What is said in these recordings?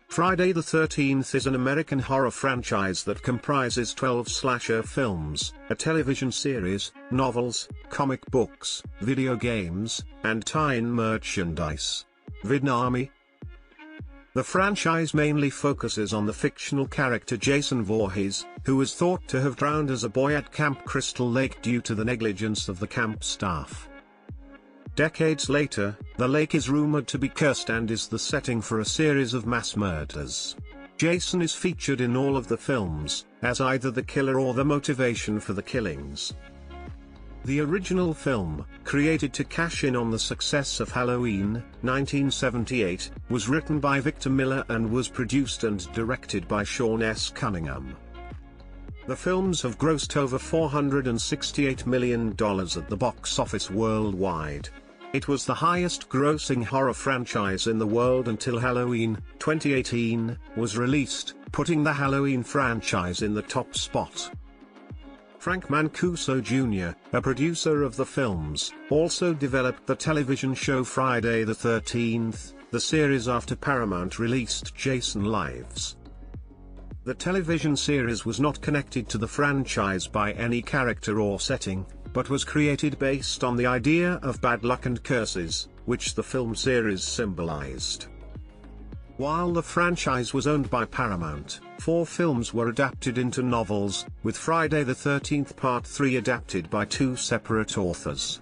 Friday the 13th is an American horror franchise that comprises 12 slasher films, a television series, novels, comic books, video games, and tie-in merchandise. Vidnami. The franchise mainly focuses on the fictional character Jason Voorhees, who was thought to have drowned as a boy at Camp Crystal Lake due to the negligence of the camp staff. Decades later, the lake is rumored to be cursed and is the setting for a series of mass murders. Jason is featured in all of the films, as either the killer or the motivation for the killings. The original film, created to cash in on the success of Halloween, 1978, was written by Victor Miller and was produced and directed by Sean S. Cunningham. The films have grossed over $468 million at the box office worldwide. It was the highest-grossing horror franchise in the world until Halloween, 2018, was released, putting the Halloween franchise in the top spot. Frank Mancuso Jr., a producer of the films, also developed the television show Friday the 13th, the series after Paramount released Jason Lives. The television series was not connected to the franchise by any character or setting, but was created based on the idea of bad luck and curses, which the film series symbolized. While the franchise was owned by Paramount, 4 films were adapted into novels, with Friday the 13th Part 3 adapted by 2 separate authors.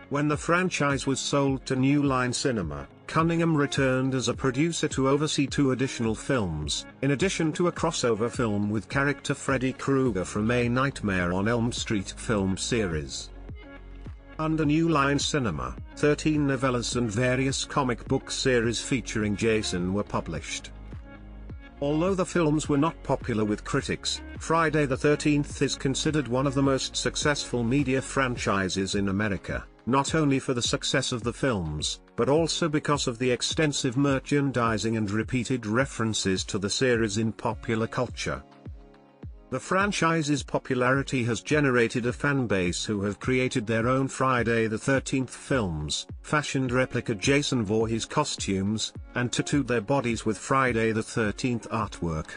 When the franchise was sold to New Line Cinema, Cunningham returned as a producer to oversee 2 additional films, in addition to a crossover film with character Freddy Krueger from A Nightmare on Elm Street film series. Under New Line Cinema, 13 novellas and various comic book series featuring Jason were published. Although the films were not popular with critics, Friday the 13th is considered one of the most successful media franchises in America, not only for the success of the films, but also because of the extensive merchandising and repeated references to the series in popular culture. The franchise's popularity has generated a fan base who have created their own Friday the 13th films, fashioned replica Jason Voorhees costumes, and tattooed their bodies with Friday the 13th artwork.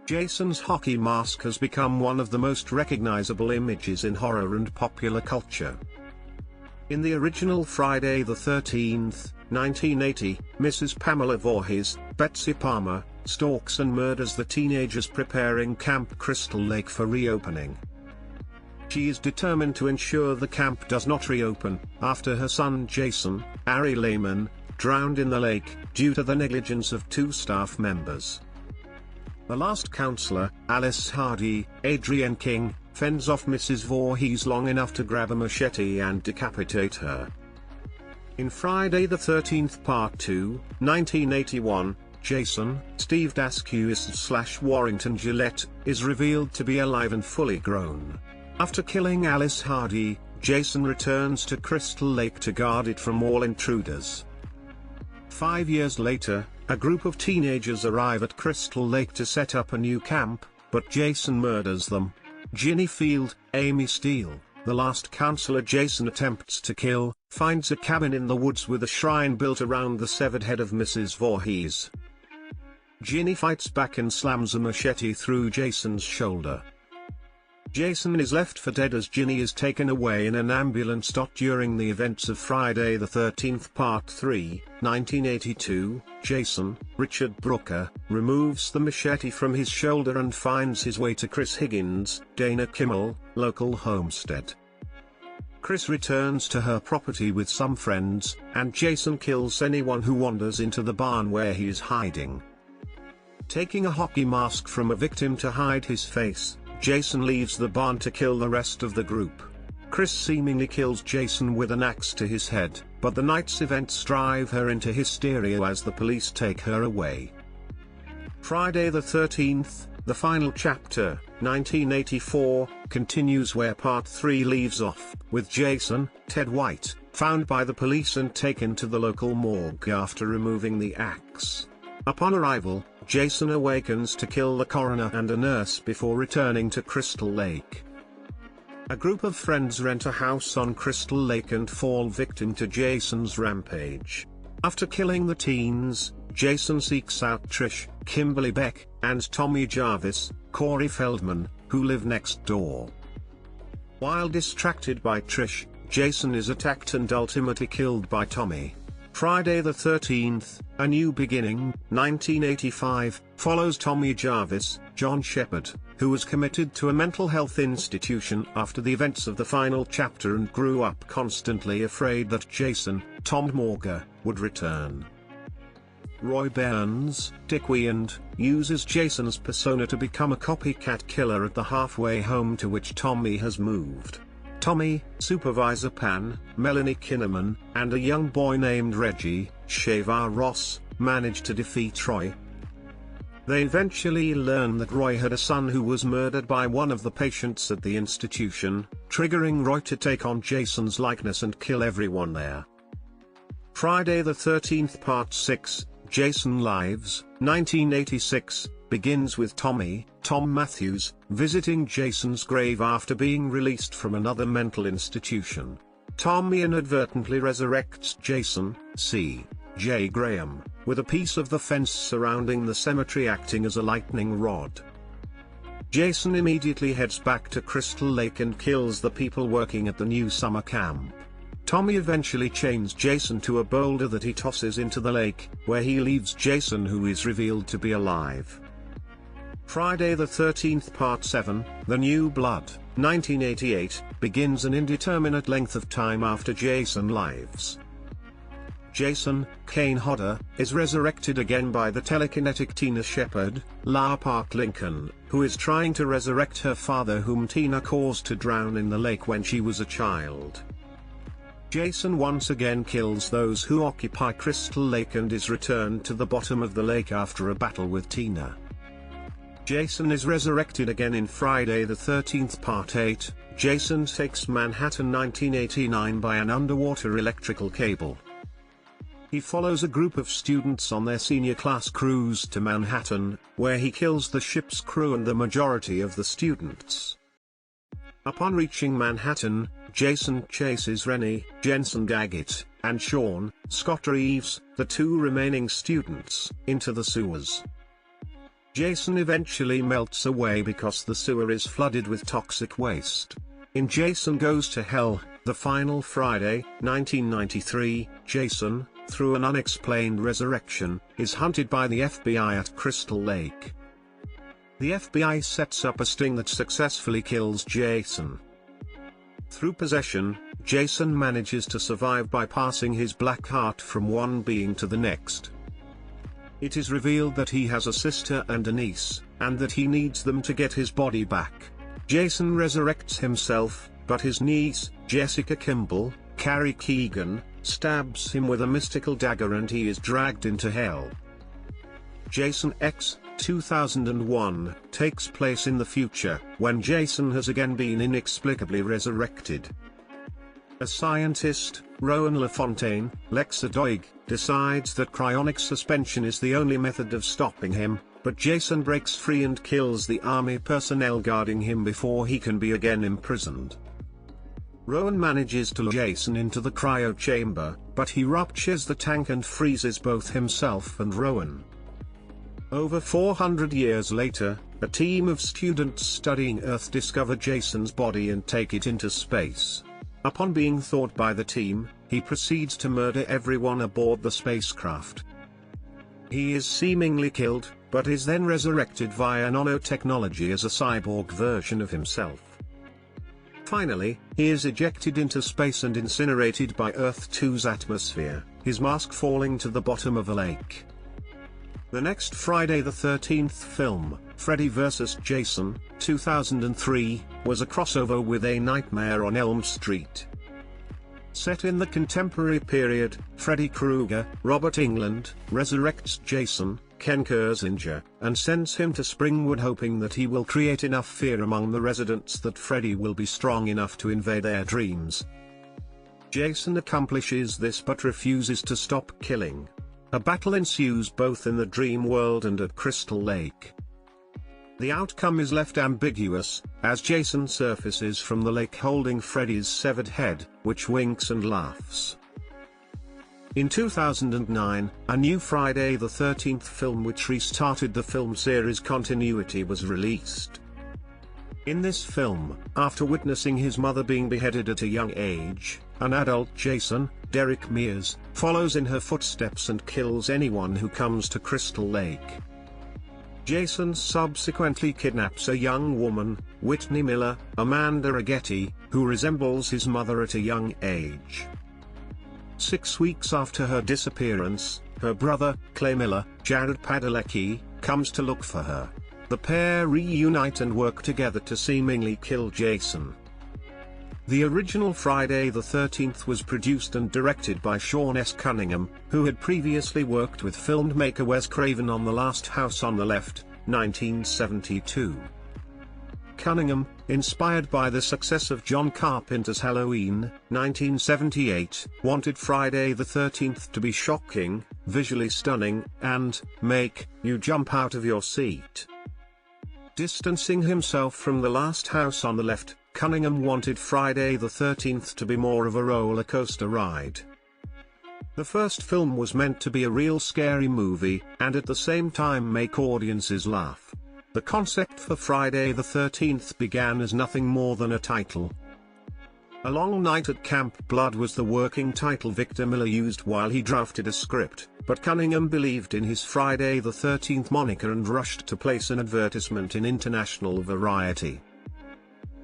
Jason's hockey mask has become one of the most recognizable images in horror and popular culture. In the original Friday the 13th, 1980, Mrs. Pamela Voorhees, Betsy Palmer, stalks and murders the teenagers preparing Camp Crystal Lake for reopening. She is determined to ensure the camp does not reopen, after her son Jason, Ari Lehman, drowned in the lake, due to the negligence of 2 staff members. The last counselor, Alice Hardy, Adrienne King, fends off Mrs. Voorhees long enough to grab a machete and decapitate her. In Friday the 13th Part 2, 1981, Jason, Steve Daskus/Warrington Gillette, is revealed to be alive and fully grown. After killing Alice Hardy, Jason returns to Crystal Lake to guard it from all intruders. 5 years later, a group of teenagers arrive at Crystal Lake to set up a new camp, but Jason murders them. Ginny Field, Amy Steele, the last counselor Jason attempts to kill, finds a cabin in the woods with a shrine built around the severed head of Mrs. Voorhees. Ginny fights back and slams a machete through Jason's shoulder. Jason is left for dead as Ginny is taken away in an ambulance. During the events of Friday the 13th Part 3, 1982, Jason, Richard Brooker, removes the machete from his shoulder and finds his way to Chris Higgins, Dana Kimmel, local homestead. Chris returns to her property with some friends, and Jason kills anyone who wanders into the barn where he is hiding. Taking a hockey mask from a victim to hide his face, Jason leaves the barn to kill the rest of the group. Chris seemingly kills Jason with an axe to his head, but the night's events drive her into hysteria as the police take her away. Friday the 13th, the final chapter, 1984, continues where Part 3 leaves off, with Jason, Ted White, found by the police and taken to the local morgue after removing the axe. Upon arrival, Jason awakens to kill the coroner and a nurse before returning to Crystal Lake. A group of friends rent a house on Crystal Lake and fall victim to Jason's rampage. After killing the teens, Jason seeks out Trish, Kimberly Beck, and Tommy Jarvis, Corey Feldman, who live next door. While distracted by Trish, Jason is attacked and ultimately killed by Tommy. Friday the 13th, A New Beginning, 1985, follows Tommy Jarvis, John Shepard, who was committed to a mental health institution after the events of the final chapter and grew up constantly afraid that Jason, Tom Morga, would return. Roy Burns, Dick Wieand, uses Jason's persona to become a copycat killer at the halfway home to which Tommy has moved. Tommy, Supervisor Pan, Melanie Kinnaman, and a young boy named Reggie, Shavar Ross, manage to defeat Roy. They eventually learn that Roy had a son who was murdered by one of the patients at the institution, triggering Roy to take on Jason's likeness and kill everyone there. Friday the 13th Part 6, Jason Lives, 1986, begins with Tommy, Tom Matthews, visiting Jason's grave after being released from another mental institution. Tommy inadvertently resurrects Jason, C. J. Graham, with a piece of the fence surrounding the cemetery acting as a lightning rod. Jason immediately heads back to Crystal Lake and kills the people working at the new summer camp. Tommy eventually chains Jason to a boulder that he tosses into the lake, where he leaves Jason, who is revealed to be alive. Friday the 13th Part 7, The New Blood, 1988, begins an indeterminate length of time after Jason Lives. Jason, Kane Hodder, is resurrected again by the telekinetic Tina Shepard, La Park Lincoln, who is trying to resurrect her father, whom Tina caused to drown in the lake when she was a child. Jason once again kills those who occupy Crystal Lake and is returned to the bottom of the lake after a battle with Tina. Jason is resurrected again in Friday the 13th Part 8, Jason Takes Manhattan 1989 by an underwater electrical cable. He follows a group of students on their senior class cruise to Manhattan, where he kills the ship's crew and the majority of the students. Upon reaching Manhattan, Jason chases Rennie, Jensen Daggett, and Sean, Scott Reeves, the two remaining students, into the sewers. Jason eventually melts away because the sewer is flooded with toxic waste. In Jason Goes to Hell, the final Friday, 1993, Jason, through an unexplained resurrection, is hunted by the FBI at Crystal Lake. The FBI sets up a sting that successfully kills Jason. Through possession, Jason manages to survive by passing his black heart from one being to the next. It is revealed that he has a sister and a niece, and that he needs them to get his body back. Jason resurrects himself, but his niece, Jessica Kimball, Carrie Keegan, stabs him with a mystical dagger and he is dragged into hell. Jason X, 2001, takes place in the future, when Jason has again been inexplicably resurrected. A scientist, Rowan LaFontaine, Lexa Doig, decides that cryonic suspension is the only method of stopping him, but Jason breaks free and kills the army personnel guarding him before he can be again imprisoned. Rowan manages to lure Jason into the cryo chamber, but he ruptures the tank and freezes both himself and Rowan. Over 400 years later, a team of students studying Earth discover Jason's body and take it into space. Upon being thawed by the team, he proceeds to murder everyone aboard the spacecraft. He is seemingly killed, but is then resurrected via nanotechnology as a cyborg version of himself. Finally, he is ejected into space and incinerated by Earth-2's atmosphere, his mask falling to the bottom of a lake. The next Friday the 13th film, Freddy vs. Jason, 2003, was a crossover with A Nightmare on Elm Street. Set in the contemporary period, Freddy Krueger, Robert Englund, resurrects Jason, Ken Kirzinger, and sends him to Springwood hoping that he will create enough fear among the residents that Freddy will be strong enough to invade their dreams. Jason accomplishes this but refuses to stop killing. A battle ensues both in the dream world and at Crystal Lake. The outcome is left ambiguous, as Jason surfaces from the lake holding Freddy's severed head, which winks and laughs. In 2009, a new Friday the 13th film which restarted the film series continuity was released. In this film, after witnessing his mother being beheaded at a young age, an adult Jason, Derek Mears, follows in her footsteps and kills anyone who comes to Crystal Lake. Jason subsequently kidnaps a young woman, Whitney Miller, Amanda Ragetti, who resembles his mother at a young age. 6 weeks after her disappearance, her brother, Clay Miller, Jared Padalecki, comes to look for her. The pair reunite and work together to seemingly kill Jason. The original Friday the 13th was produced and directed by Sean S. Cunningham, who had previously worked with filmmaker Wes Craven on The Last House on the Left, 1972. Cunningham, inspired by the success of John Carpenter's Halloween, 1978, wanted Friday the 13th to be shocking, visually stunning, and make you jump out of your seat. Distancing himself from The Last House on the Left, Cunningham wanted Friday the 13th to be more of a roller coaster ride. The first film was meant to be a real scary movie, and at the same time make audiences laugh. The concept for Friday the 13th began as nothing more than a title. A Long Night at Camp Blood was the working title Victor Miller used while he drafted a script, but Cunningham believed in his Friday the 13th moniker and rushed to place an advertisement in International Variety.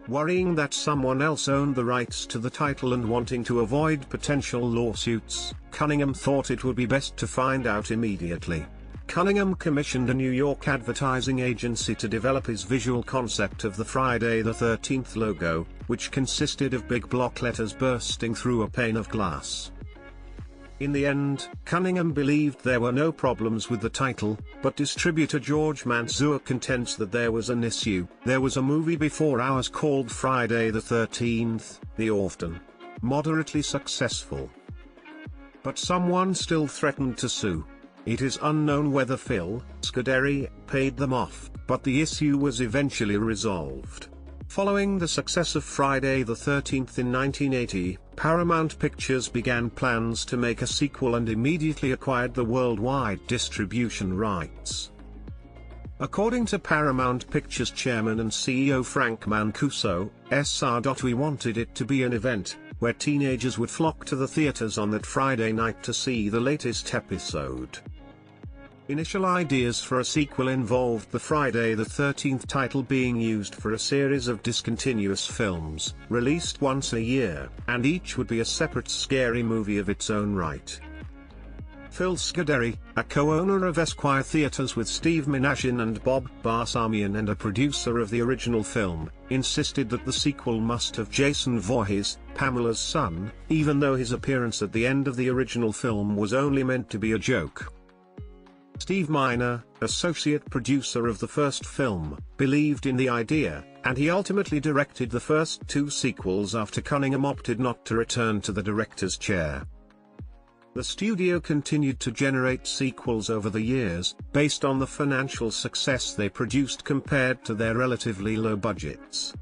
Worrying that someone else owned the rights to the title and wanting to avoid potential lawsuits, Cunningham thought it would be best to find out immediately. Cunningham commissioned a New York advertising agency to develop his visual concept of the Friday the 13th logo, which consisted of big block letters bursting through a pane of glass. In the end, Cunningham believed there were no problems with the title, but distributor George Manzur contends that there was an issue. There was a movie before ours called Friday the 13th, The Orphan. Moderately successful. But someone still threatened to sue. It is unknown whether Phil Scuderi paid them off, but the issue was eventually resolved. Following the success of Friday the 13th in 1980, Paramount Pictures began plans to make a sequel and immediately acquired the worldwide distribution rights. According to Paramount Pictures chairman and CEO Frank Mancuso, we wanted it to be an event where teenagers would flock to the theaters on that Friday night to see the latest episode. Initial ideas for a sequel involved the Friday the 13th title being used for a series of discontinuous films, released once a year, and each would be a separate scary movie of its own right. Phil Scuderi, a co-owner of Esquire Theatres with Steve Minashin and Bob Barsamian and a producer of the original film, insisted that the sequel must have Jason Voorhees, Pamela's son, even though his appearance at the end of the original film was only meant to be a joke. Steve Miner, associate producer of the first film, believed in the idea, and he ultimately directed the first two sequels after Cunningham opted not to return to the director's chair. The studio continued to generate sequels over the years, based on the financial success they produced compared to their relatively low budgets.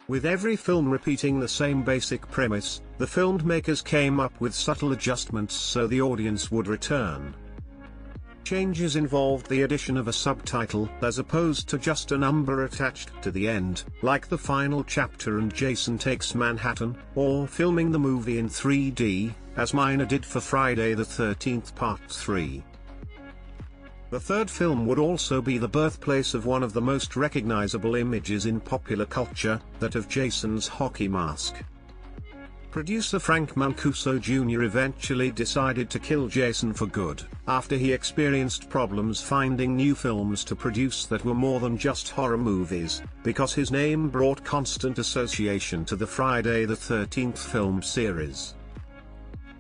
With every film repeating the same basic premise, the filmmakers came up with subtle adjustments so the audience would return. Changes involved the addition of a subtitle as opposed to just a number attached to the end, like the final chapter and Jason Takes Manhattan, or filming the movie in 3D, as Miner did for Friday the 13th Part 3. The third film would also be the birthplace of one of the most recognizable images in popular culture, that of Jason's hockey mask. Producer Frank Mancuso Jr. eventually decided to kill Jason for good, after he experienced problems finding new films to produce that were more than just horror movies, because his name brought constant association to the Friday the 13th film series.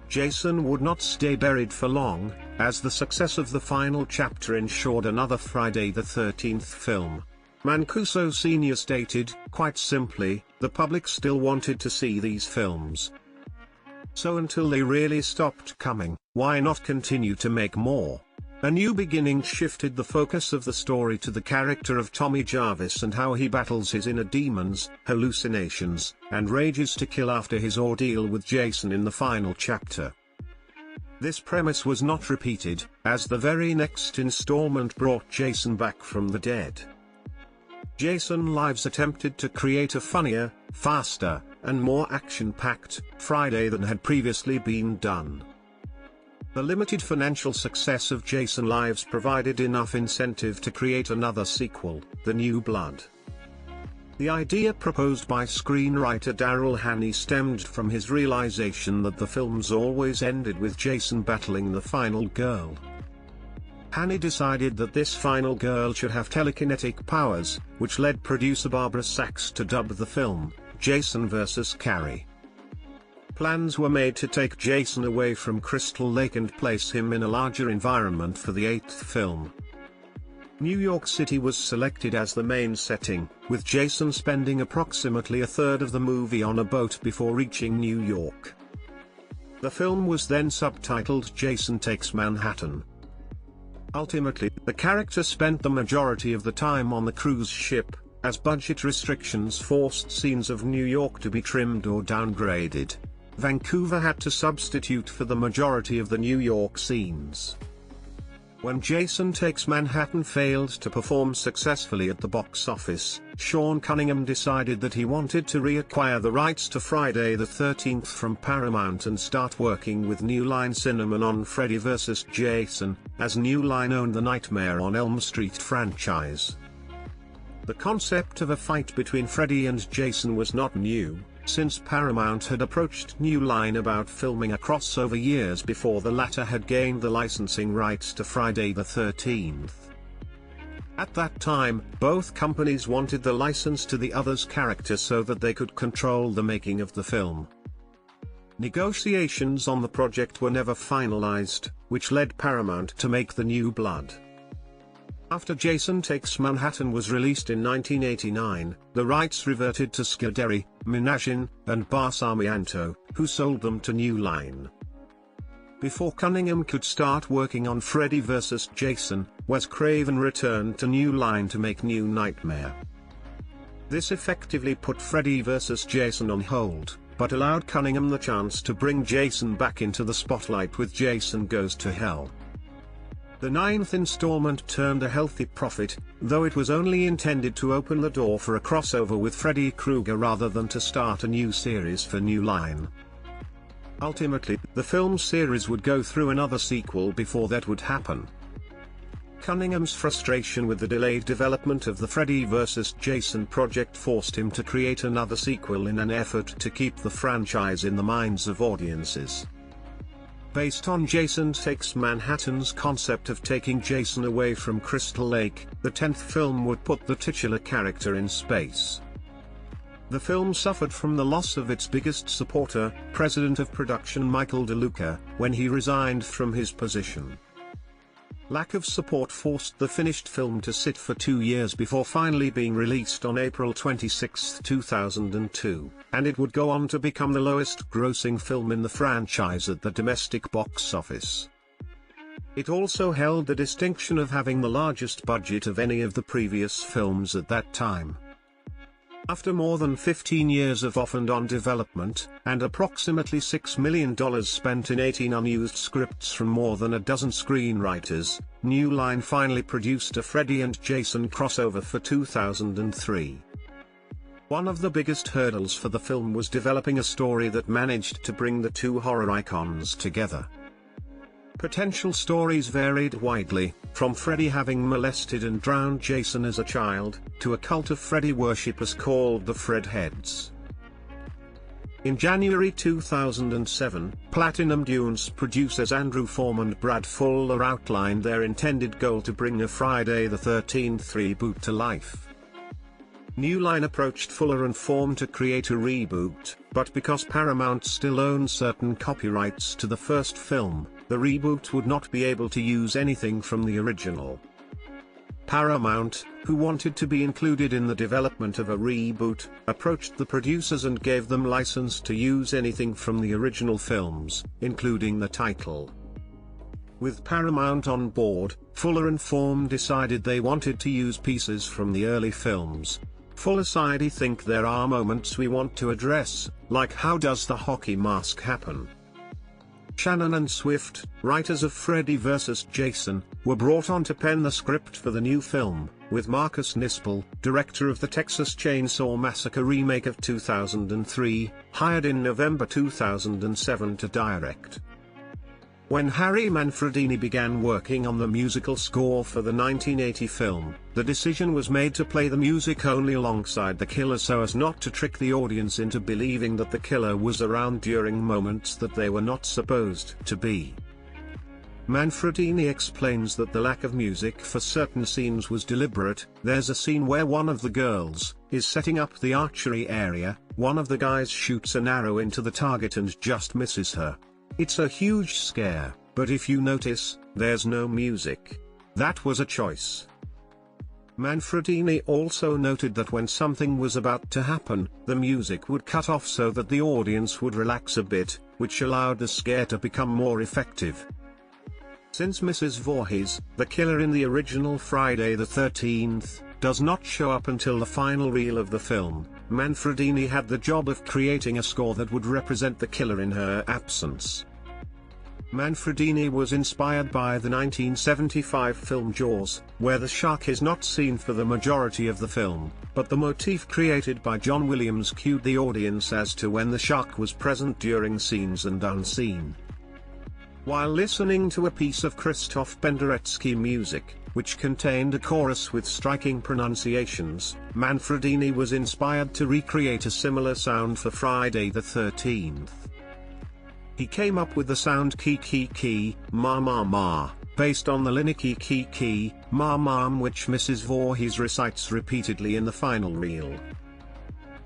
Jason would not stay buried for long, as the success of the final chapter ensured another Friday the 13th film. Mancuso Sr. stated, quite simply, the public still wanted to see these films. So until they really stopped coming, why not continue to make more? A New Beginning shifted the focus of the story to the character of Tommy Jarvis and how he battles his inner demons, hallucinations, and rages to kill after his ordeal with Jason in the final chapter. This premise was not repeated, as the very next installment brought Jason back from the dead. Jason Lives attempted to create a funnier, faster, and more action-packed Friday than had previously been done. The limited financial success of Jason Lives provided enough incentive to create another sequel, The New Blood. The idea proposed by screenwriter Daryl Hanney stemmed from his realization that the films always ended with Jason battling the final girl. Hanney decided that this final girl should have telekinetic powers, which led producer Barbara Sachs to dub the film, Jason vs. Carrie. Plans were made to take Jason away from Crystal Lake and place him in a larger environment for the eighth film. New York City was selected as the main setting, with Jason spending approximately a third of the movie on a boat before reaching New York. The film was then subtitled Jason Takes Manhattan. Ultimately, the character spent the majority of the time on the cruise ship, as budget restrictions forced scenes of New York to be trimmed or downgraded. Vancouver had to substitute for the majority of the New York scenes. When Jason Takes Manhattan failed to perform successfully at the box office, Sean Cunningham decided that he wanted to reacquire the rights to Friday the 13th from Paramount and start working with New Line Cinema on Freddy vs. Jason, as New Line owned the Nightmare on Elm Street franchise. The concept of a fight between Freddy and Jason was not new, since Paramount had approached New Line about filming a crossover years before the latter had gained the licensing rights to Friday the 13th. At that time, both companies wanted the license to the other's character so that they could control the making of the film. Negotiations on the project were never finalized, which led Paramount to make The New Blood. After Jason Takes Manhattan was released in 1989, the rights reverted to Scuderi, Minasian, and Barsamianto, who sold them to New Line. Before Cunningham could start working on Freddy vs. Jason, Wes Craven returned to New Line to make New Nightmare. This effectively put Freddy vs. Jason on hold, but allowed Cunningham the chance to bring Jason back into the spotlight with Jason Goes to Hell. The ninth installment turned a healthy profit, though it was only intended to open the door for a crossover with Freddy Krueger rather than to start a new series for New Line. Ultimately, the film series would go through another sequel before that would happen. Cunningham's frustration with the delayed development of the Freddy vs. Jason project forced him to create another sequel in an effort to keep the franchise in the minds of audiences. Based on Jason Takes Manhattan's concept of taking Jason away from Crystal Lake, the 10th film would put the titular character in space. The film suffered from the loss of its biggest supporter, president of production Michael DeLuca, when he resigned from his position. Lack of support forced the finished film to sit for 2 years before finally being released on April 26, 2002, and it would go on to become the lowest-grossing film in the franchise at the domestic box office. It also held the distinction of having the largest budget of any of the previous films at that time. After more than 15 years of off-and-on development, and approximately $6 million spent in 18 unused scripts from more than a dozen screenwriters, New Line finally produced a Freddy and Jason crossover for 2003. One of the biggest hurdles for the film was developing a story that managed to bring the two horror icons together. Potential stories varied widely, from Freddy having molested and drowned Jason as a child, to a cult of Freddy worshippers called the Fredheads. In January 2007, Platinum Dunes producers Andrew Form and Brad Fuller outlined their intended goal to bring a Friday the 13th reboot to life. New Line approached Fuller and Form to create a reboot, but because Paramount still owned certain copyrights to the first film, the reboot would not be able to use anything from the original. Paramount, who wanted to be included in the development of a reboot, approached the producers and gave them license to use anything from the original films, including the title. With Paramount on board, Fuller and Form decided they wanted to use pieces from the early films. Fuller said, "I think there are moments we want to address, like how does the hockey mask happen?" Shannon and Swift, writers of Freddy vs. Jason, were brought on to pen the script for the new film, with Marcus Nispel, director of the Texas Chainsaw Massacre remake of 2003, hired in November 2007 to direct. When Harry Manfredini began working on the musical score for the 1980 film, the decision was made to play the music only alongside the killer so as not to trick the audience into believing that the killer was around during moments that they were not supposed to be. Manfredini explains that the lack of music for certain scenes was deliberate. There's a scene where one of the girls is setting up the archery area, one of the guys shoots an arrow into the target and just misses her. It's a huge scare, but if you notice, there's no music. That was a choice. Manfredini also noted that when something was about to happen, the music would cut off so that the audience would relax a bit, which allowed the scare to become more effective. Since Mrs. Voorhees, the killer in the original Friday the 13th, does not show up until the final reel of the film, Manfredini had the job of creating a score that would represent the killer in her absence. Manfredini was inspired by the 1975 film Jaws, where the shark is not seen for the majority of the film, but the motif created by John Williams cued the audience as to when the shark was present during scenes and unseen. While listening to a piece of Krzysztof Penderecki music, which contained a chorus with striking pronunciations, Manfredini was inspired to recreate a similar sound for Friday the 13th. He came up with the sound ki ki ki, ma ma ma, based on the linear ki ki ki, ma ma, which Mrs. Voorhees recites repeatedly in the final reel.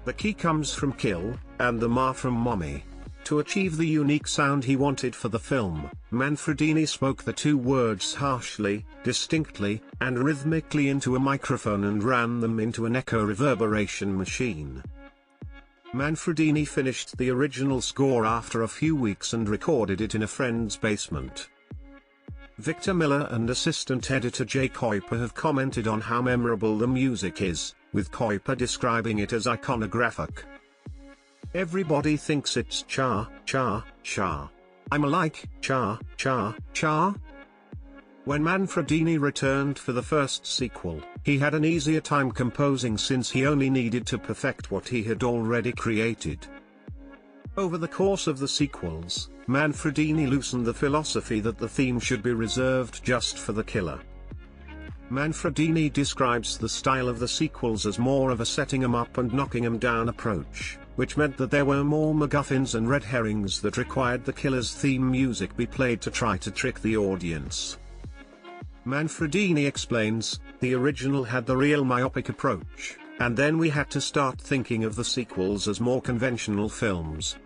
The ki comes from kill, and the ma from mommy. To achieve the unique sound he wanted for the film, Manfredini spoke the two words harshly, distinctly, and rhythmically into a microphone and ran them into an echo reverberation machine. Manfredini finished the original score after a few weeks and recorded it in a friend's basement. Victor Miller and assistant editor Jay Kuiper have commented on how memorable the music is, with Kuiper describing it as iconographic. Everybody thinks it's cha, cha, cha. I'm like, cha, cha, cha. When Manfredini returned for the first sequel, he had an easier time composing since he only needed to perfect what he had already created. Over the course of the sequels, Manfredini loosened the philosophy that the theme should be reserved just for the killer. Manfredini describes the style of the sequels as more of a setting 'em up and knocking 'em down approach, which meant that there were more MacGuffins and red herrings that required the killer's theme music be played to try to trick the audience. Manfredini explains, the original had the real myopic approach, and then we had to start thinking of the sequels as more conventional films.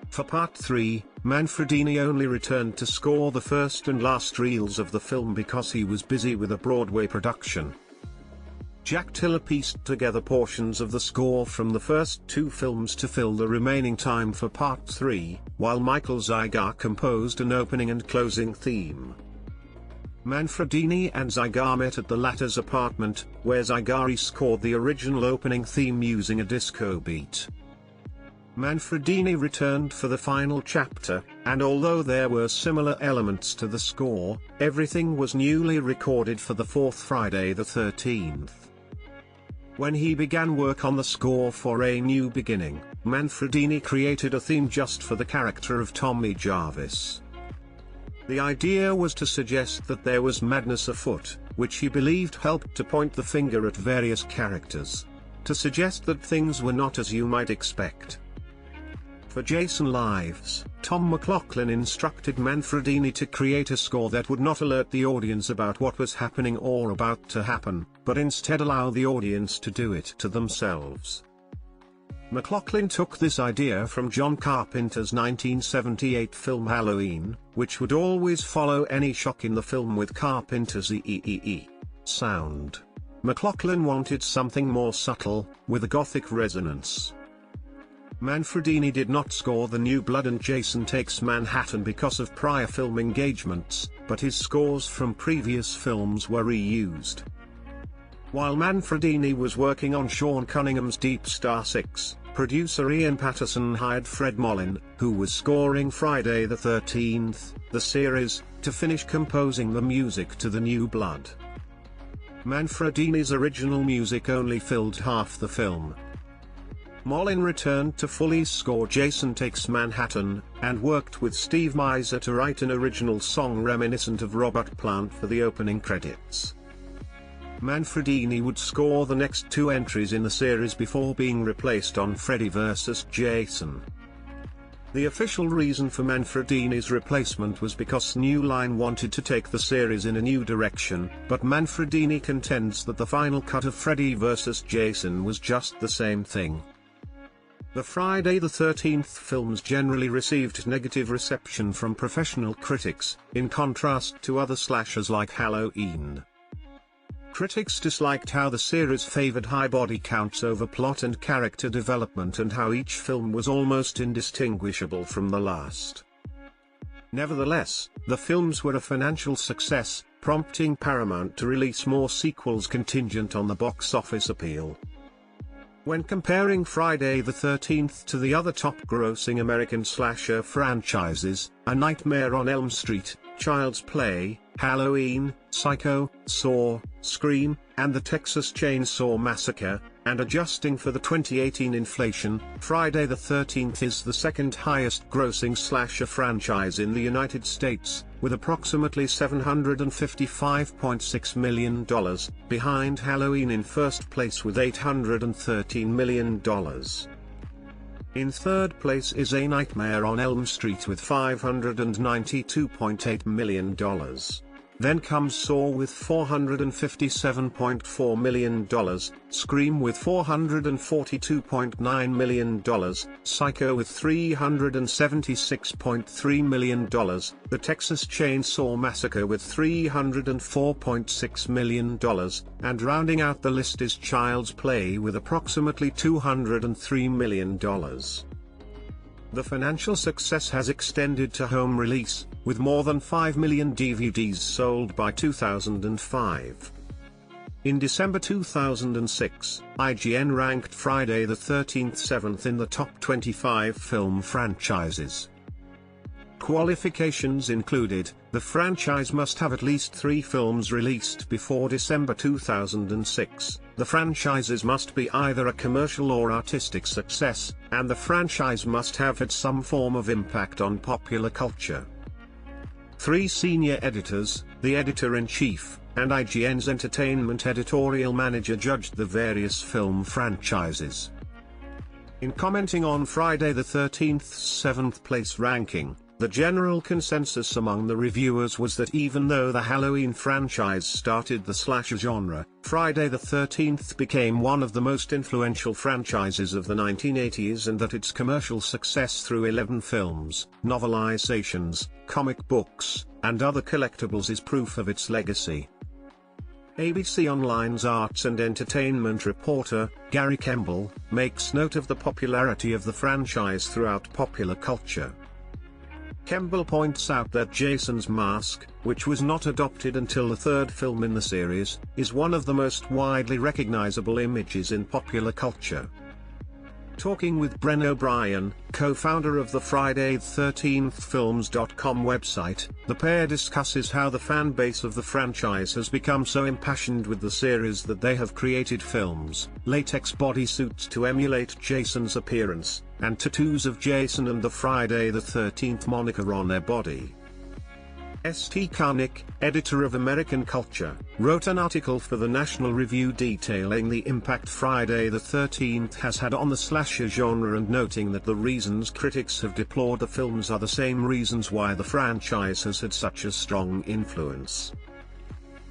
For Part 3, Manfredini only returned to score the first and last reels of the film because he was busy with a Broadway production. Jack Tiller pieced together portions of the score from the first two films to fill the remaining time for Part 3, while Michael Zygar composed an opening and closing theme. Manfredini and Zygar met at the latter's apartment, where Zygar scored the original opening theme using a disco beat. Manfredini returned for the final chapter, and although there were similar elements to the score, everything was newly recorded for the fourth Friday the 13th. When he began work on the score for A New Beginning, Manfredini created a theme just for the character of Tommy Jarvis. The idea was to suggest that there was madness afoot, which he believed helped to point the finger at various characters. To suggest that things were not as you might expect. For Jason Lives, Tom McLaughlin instructed Manfredini to create a score that would not alert the audience about what was happening or about to happen, but instead allow the audience to do it to themselves. McLaughlin took this idea from John Carpenter's 1978 film Halloween, which would always follow any shock in the film with Carpenter's "ee" sound. McLaughlin wanted something more subtle, with a gothic resonance. Manfredini did not score the new Blood and Jason Takes Manhattan because of prior film engagements, but his scores from previous films were reused. While Manfredini was working on Sean Cunningham's Deep Star 6, Producer Ian Patterson hired Fred Mollin, who was scoring Friday the 13th, the series, to finish composing the music to The New Blood. Manfredini's original music only filled half the film. Mollin returned to fully score Jason Takes Manhattan, and worked with Steve Meiser to write an original song reminiscent of Robert Plant for the opening credits. Manfredini would score the next two entries in the series before being replaced on Freddy vs. Jason. The official reason for Manfredini's replacement was because New Line wanted to take the series in a new direction, but Manfredini contends that the final cut of Freddy vs. Jason was just the same thing. The Friday the 13th films generally received negative reception from professional critics, in contrast to other slashers like Halloween. Critics disliked how the series favored high body counts over plot and character development, and how each film was almost indistinguishable from the last. Nevertheless, the films were a financial success, prompting Paramount to release more sequels contingent on the box office appeal. When comparing Friday the 13th to the other top-grossing American slasher franchises, A Nightmare on Elm Street, Child's Play, Halloween, Psycho, Saw, Scream, and the Texas Chainsaw Massacre, and adjusting for the 2018 inflation, Friday the 13th is the second highest grossing slasher franchise in the United States, with approximately $755.6 million, behind Halloween in first place with $813 million. In third place is A Nightmare on Elm Street with $592.8 million. Then comes Saw with $457.4 million, Scream with $442.9 million, Psycho with $376.3 million, The Texas Chainsaw Massacre with $304.6 million, and rounding out the list is Child's Play with approximately $203 million. The financial success has extended to home release, with more than 5 million DVDs sold by 2005. In December 2006, IGN ranked Friday the 13th 7th in the top 25 film franchises. Qualifications included: the franchise must have at least 3 films released before December 2006, the franchises must be either a commercial or artistic success, and the franchise must have had some form of impact on popular culture. 3 senior editors, the editor-in-chief, and IGN's entertainment editorial manager judged the various film franchises. In commenting on Friday the 13th's 7th place ranking, the general consensus among the reviewers was that even though the Halloween franchise started the slasher genre, Friday the 13th became one of the most influential franchises of the 1980s, and that its commercial success through 11 films, novelizations, comic books, and other collectibles is proof of its legacy. ABC Online's arts and entertainment reporter, Gary Kemble, makes note of the popularity of the franchise throughout popular culture. Kemble points out that Jason's mask, which was not adopted until the third film in the series, is one of the most widely recognizable images in popular culture. Talking with Bren O'Brien, co-founder of the Friday13thfilms.com website, the pair discusses how the fan base of the franchise has become so impassioned with the series that they have created films, latex bodysuits to emulate Jason's appearance, and tattoos of Jason and the Friday the 13th moniker on their body. St. Karnick, editor of American Culture, wrote an article for the National Review detailing the impact Friday the 13th has had on the slasher genre, and noting that the reasons critics have deplored the films are the same reasons why the franchise has had such a strong influence.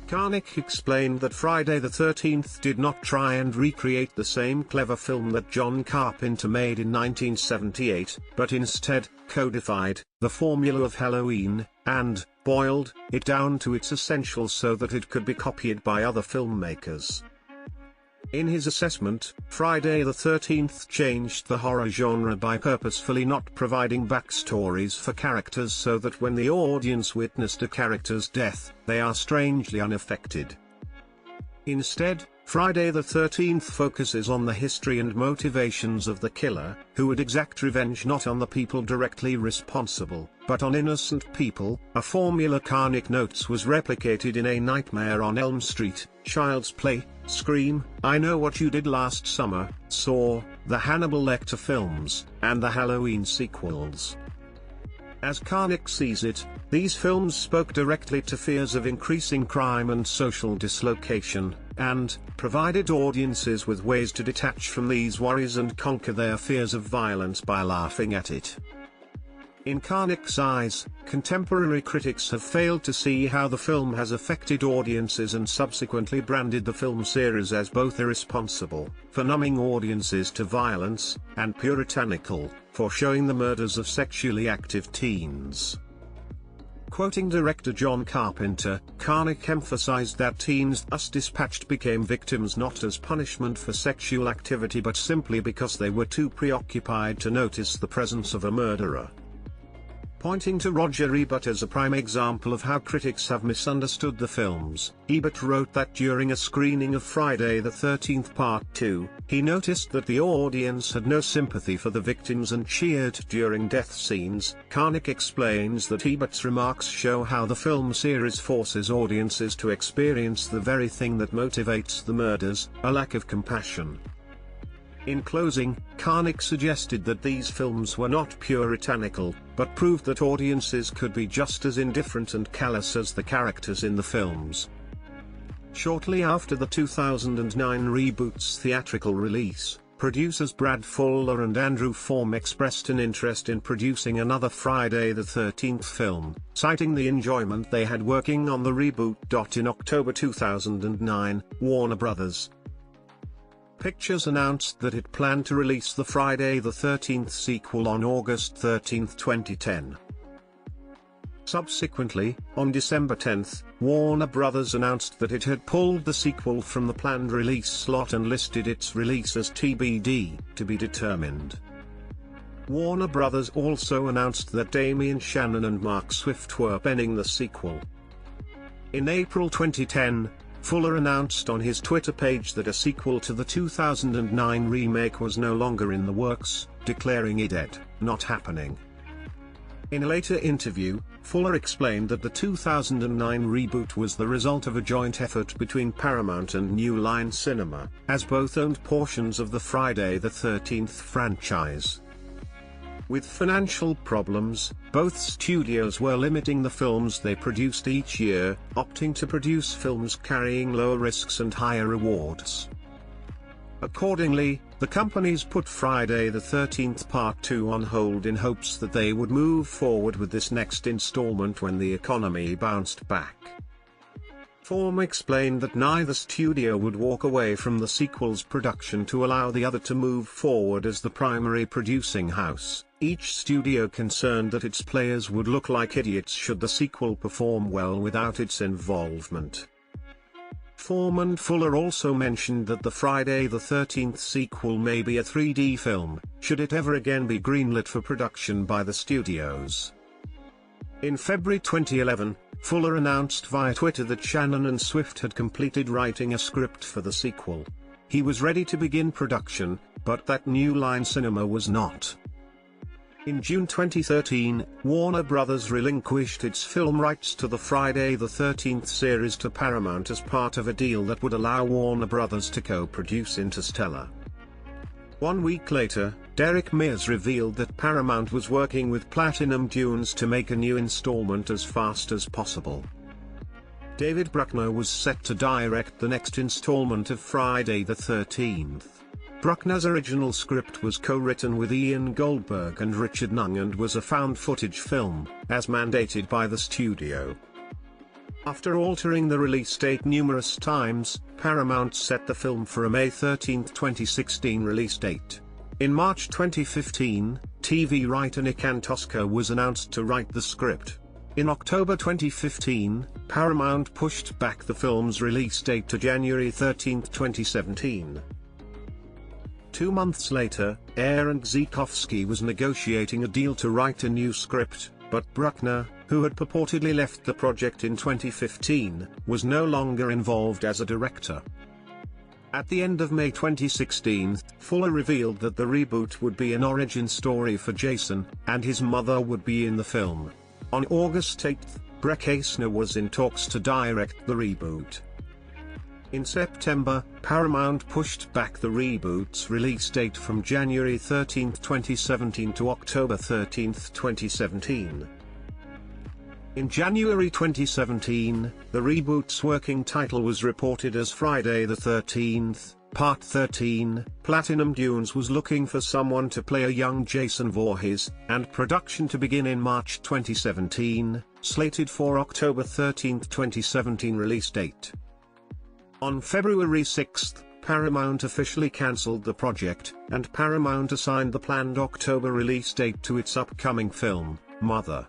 Karnick explained that Friday the 13th did not try and recreate the same clever film that John Carpenter made in 1978, but instead, codified the formula of Halloween, and boiled it down to its essentials so that it could be copied by other filmmakers. In his assessment, Friday the 13th changed the horror genre by purposefully not providing backstories for characters so that when the audience witnessed a character's death, they are strangely unaffected. Instead, Friday the 13th focuses on the history and motivations of the killer, who would exact revenge not on the people directly responsible, but on innocent people. A formula Carnick notes was replicated in A Nightmare on Elm Street, Child's Play, Scream, I Know What You Did Last Summer, Saw, the Hannibal Lecter films, and the Halloween sequels. As Carnick sees it, these films spoke directly to fears of increasing crime and social dislocation, and provided audiences with ways to detach from these worries and conquer their fears of violence by laughing at it. In Carnick's eyes, contemporary critics have failed to see how the film has affected audiences and subsequently branded the film series as both irresponsible, for numbing audiences to violence, and puritanical, for showing the murders of sexually active teens. Quoting director John Carpenter, Carnick emphasized that teens thus dispatched became victims not as punishment for sexual activity but simply because they were too preoccupied to notice the presence of a murderer. Pointing to Roger Ebert as a prime example of how critics have misunderstood the films, Ebert wrote that during a screening of Friday the 13th Part 2, he noticed that the audience had no sympathy for the victims and cheered during death scenes. Carnick explains that Ebert's remarks show how the film series forces audiences to experience the very thing that motivates the murders, a lack of compassion. In closing, Carnick suggested that these films were not puritanical, but proved that audiences could be just as indifferent and callous as the characters in the films. Shortly after the 2009 Reboot's theatrical release, producers Brad Fuller and Andrew Form expressed an interest in producing another Friday the 13th film, citing the enjoyment they had working on the Reboot. In October 2009, Warner Bros. Pictures announced that it planned to release the Friday the 13th sequel on August 13, 2010. Subsequently, on December 10, Warner Bros. Announced that it had pulled the sequel from the planned release slot and listed its release as TBD, to be determined. Warner Bros. Also announced that Damien Shannon and Mark Swift were penning the sequel. In April 2010, Fuller announced on his Twitter page that a sequel to the 2009 remake was no longer in the works, declaring it dead, not happening. In a later interview, Fuller explained that the 2009 reboot was the result of a joint effort between Paramount and New Line Cinema, as both owned portions of the Friday the 13th franchise. With financial problems, both studios were limiting the films they produced each year, opting to produce films carrying lower risks and higher rewards. Accordingly, the companies put Friday the 13th Part 2 on hold in hopes that they would move forward with this next installment when the economy bounced back. Form explained that neither studio would walk away from the sequel's production to allow the other to move forward as the primary producing house, each studio concerned that its players would look like idiots should the sequel perform well without its involvement. Form and Fuller also mentioned that the Friday the 13th sequel may be a 3D film, should it ever again be greenlit for production by the studios. In February 2011, Fuller announced via Twitter that Shannon and Swift had completed writing a script for the sequel. He was ready to begin production, but that New Line Cinema was not. In June 2013, Warner Bros. Relinquished its film rights to the Friday the 13th series to Paramount as part of a deal that would allow Warner Bros. To co-produce Interstellar. 1 week later, Derek Mears revealed that Paramount was working with Platinum Dunes to make a new installment as fast as possible. David Bruckner was set to direct the next installment of Friday the 13th. Bruckner's original script was co-written with Ian Goldberg and Richard Nung and was a found-footage film, as mandated by the studio. After altering the release date numerous times, Paramount set the film for a May 13, 2016 release date. In March 2015, TV writer Nick Antosca was announced to write the script. In October 2015, Paramount pushed back the film's release date to January 13, 2017. 2 months later, Aaron Zykowski was negotiating a deal to write a new script, but Bruckner, who had purportedly left the project in 2015, was no longer involved as a director. At the end of May 2016, Fuller revealed that the reboot would be an origin story for Jason, and his mother would be in the film. On August 8, Breck Eisner was in talks to direct the reboot. In September, Paramount pushed back the reboot's release date from January 13, 2017 to October 13, 2017. In January 2017, the reboot's working title was reported as Friday the 13th, Part 13. Platinum Dunes was looking for someone to play a young Jason Voorhees, and production to begin in March 2017, slated for October 13, 2017 release date. On February 6, Paramount officially cancelled the project, and Paramount assigned the planned October release date to its upcoming film, Mother.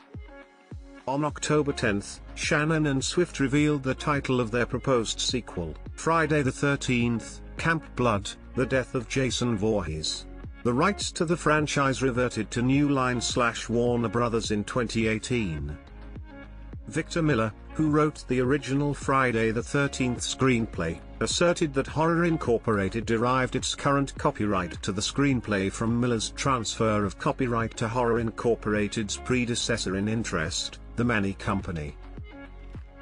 On October 10, Shannon and Swift revealed the title of their proposed sequel, Friday the 13th, Camp Blood, The Death of Jason Voorhees. The rights to the franchise reverted to New Line/Warner Brothers in 2018. Victor Miller, who wrote the original Friday the 13th screenplay, asserted that Horror Incorporated derived its current copyright to the screenplay from Miller's transfer of copyright to Horror Incorporated's predecessor in interest, the Manny Company.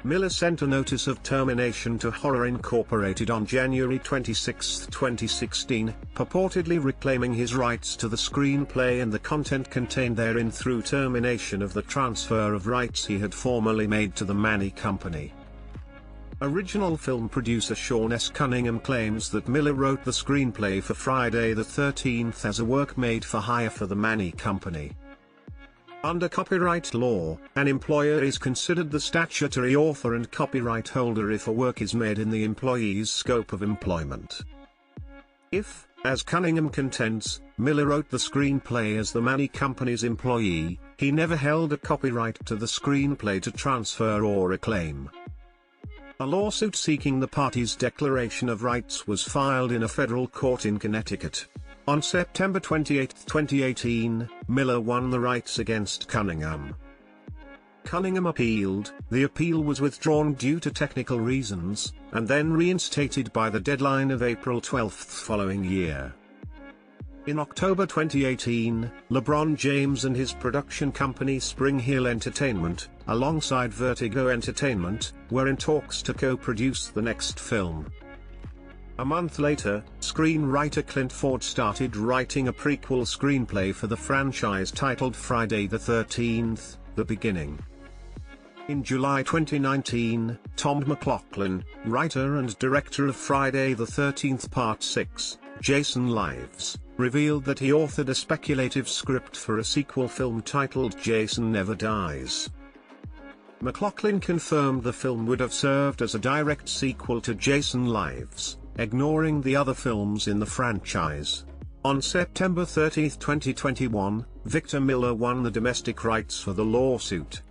Miller sent a notice of termination to Horror Incorporated on January 26, 2016, purportedly reclaiming his rights to the screenplay and the content contained therein through termination of the transfer of rights he had formerly made to the Manny Company. Original film producer Sean S. Cunningham claims that Miller wrote the screenplay for Friday the 13th as a work made for hire for the Manny Company. Under copyright law, an employer is considered the statutory author and copyright holder if a work is made in the employee's scope of employment. If, as Cunningham contends, Miller wrote the screenplay as the Manny Company's employee, he never held a copyright to the screenplay to transfer or reclaim. A lawsuit seeking the parties' declaration of rights was filed in a federal court in Connecticut. On September 28, 2018, Miller won the rights against Cunningham. Cunningham appealed, the appeal was withdrawn due to technical reasons, and then reinstated by the deadline of April 12 following year. In October 2018, LeBron James and his production company Spring Hill Entertainment, alongside Vertigo Entertainment, were in talks to co-produce the next film. A month later, screenwriter Clint Ford started writing a prequel screenplay for the franchise titled Friday the 13th, The Beginning. In July 2019, Tom McLaughlin, writer and director of Friday the 13th Part 6, Jason Lives, revealed that he authored a speculative script for a sequel film titled Jason Never Dies. McLaughlin confirmed the film would have served as a direct sequel to Jason Lives, ignoring the other films in the franchise. On September 30, 2021, Victor Miller won the domestic rights for the lawsuit,